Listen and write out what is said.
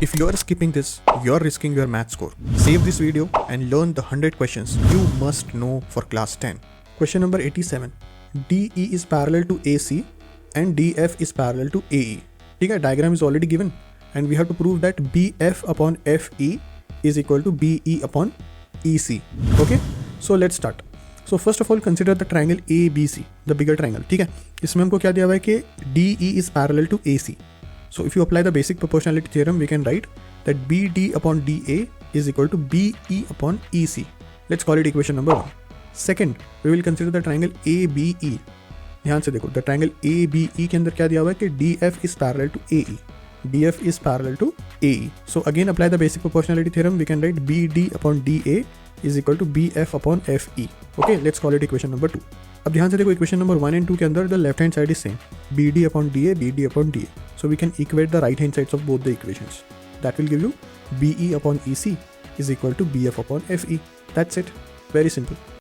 If you are skipping this, you're risking your math score. Save this video and learn the 100 questions you must know for class 10. Question number 87. DE is parallel to AC and DF is parallel to AE. Okay, diagram is already given and we have to prove that BF upon FE is equal to BE upon EC. Okay, so let's start. So first of all, consider the triangle ABC, the bigger triangle. ठीक है, इसमें हमको क्या दिया हुआ है कि DE is parallel to AC. So if you apply the basic proportionality theorem, we can write that BD upon DA is equal to BE upon EC. Let's call it equation number 1. Second, we will consider the triangle ABE. ध्यान से देखो, the triangle ABE के अंदर क्या दिया हुआ है कि DF is parallel to AE. DF is parallel to AE. So again apply the basic proportionality theorem. We can write BD upon DA is equal to BF upon FE. Okay, let's call it equation number 2. अब ध्यान से देखो, equation number 1 and 2 के अंदर the left hand side is same, BD upon DA, BD upon DA. So we can equate the right hand sides of both the equations. That will give you BE upon EC is equal to BF upon FE. That's it. Very simple.